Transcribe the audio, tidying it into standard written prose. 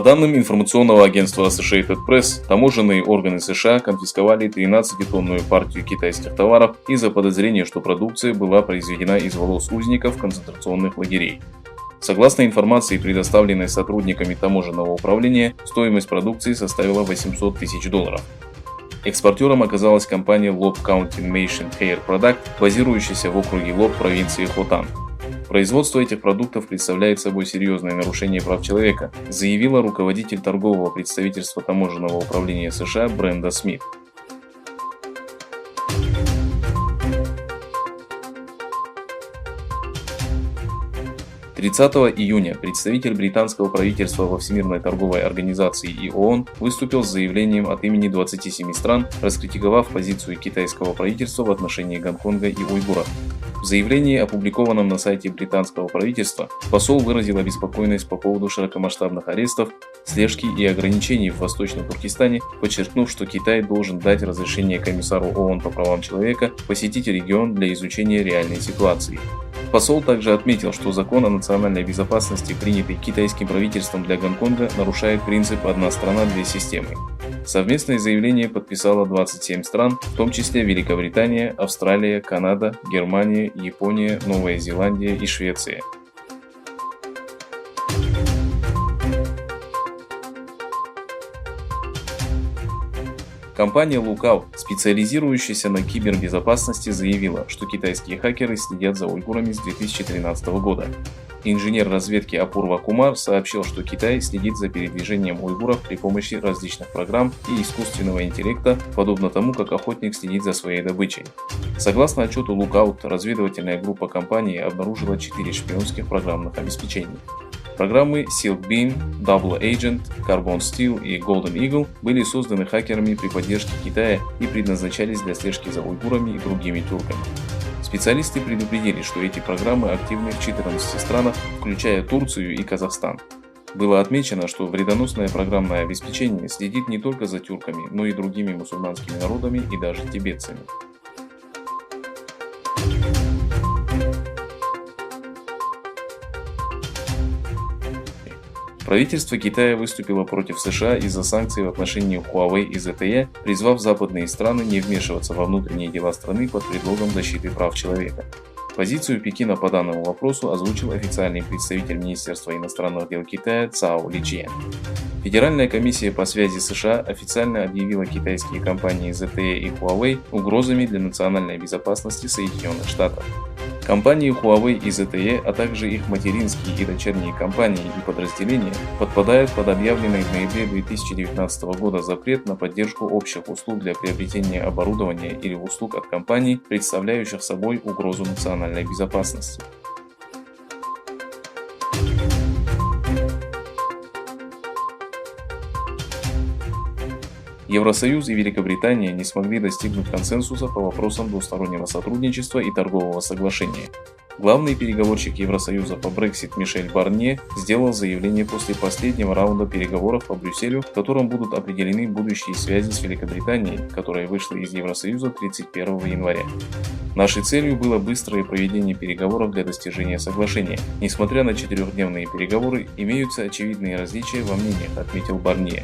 По данным информационного агентства Associated Press, таможенные органы США конфисковали 13-тонную партию китайских товаров из-за подозрения, что продукция была произведена из волос узников концентрационных лагерей. Согласно информации, предоставленной сотрудниками таможенного управления, стоимость продукции составила $800 тысяч. Экспортером оказалась компания Lob County Nation Hair Product, базирующаяся в округе Лоб провинции Хотан. Производство этих продуктов представляет собой серьезное нарушение прав человека, заявила руководитель торгового представительства таможенного управления США Бренда Смит. 30 июня представитель британского правительства во Всемирной торговой организации и ООН выступил с заявлением от имени 27 стран, раскритиковав позицию китайского правительства в отношении Гонконга и уйгуров. В заявлении, опубликованном на сайте британского правительства, посол выразил обеспокоенность по поводу широкомасштабных арестов, слежки и ограничений в Восточном Туркестане, подчеркнув, что Китай должен дать разрешение комиссару ООН по правам человека посетить регион для изучения реальной ситуации. Посол также отметил, что закон о национальной безопасности, принятый китайским правительством для Гонконга, нарушает принцип «одна страна, две системы». Совместное заявление подписало 27 стран, в том числе Великобритания, Австралия, Канада, Германия, Япония, Новая Зеландия и Швеция. Компания Lookout, специализирующаяся на кибербезопасности, заявила, что китайские хакеры следят за уйгурами с 2013 года. Инженер разведки Апурва Кумар сообщил, что Китай следит за передвижением уйгуров при помощи различных программ и искусственного интеллекта, подобно тому, как охотник следит за своей добычей. Согласно отчету Lookout, разведывательная группа компании обнаружила 4 шпионских программных обеспечения. Программы Silk Beam, Double Agent, Carbon Steel и Golden Eagle были созданы хакерами при поддержке Китая и предназначались для слежки за уйгурами и другими тюрками. Специалисты предупредили, что эти программы активны в 14 странах, включая Турцию и Казахстан. Было отмечено, что вредоносное программное обеспечение следит не только за тюрками, но и другими мусульманскими народами и даже тибетцами. Правительство Китая выступило против США из-за санкций в отношении Huawei и ZTE, призвав западные страны не вмешиваться во внутренние дела страны под предлогом защиты прав человека. Позицию Пекина по данному вопросу озвучил официальный представитель Министерства иностранных дел Китая Цао Личиен. Федеральная комиссия по связи США официально объявила китайские компании ZTE и Huawei угрозами для национальной безопасности Соединенных Штатов. Компании Huawei и ZTE, а также их материнские и дочерние компании и подразделения подпадают под объявленный в ноябре 2019 года запрет на поддержку общих услуг для приобретения оборудования или услуг от компаний, представляющих собой угрозу национальной безопасности. Евросоюз и Великобритания не смогли достигнуть консенсуса по вопросам двустороннего сотрудничества и торгового соглашения. Главный переговорщик Евросоюза по Brexit Мишель Барнье сделал заявление после последнего раунда переговоров по Брюсселю, в котором будут определены будущие связи с Великобританией, которая вышла из Евросоюза 31 января. Нашей целью было быстрое проведение переговоров для достижения соглашения. Несмотря на 4-дневные переговоры, имеются очевидные различия во мнениях, отметил Барнье.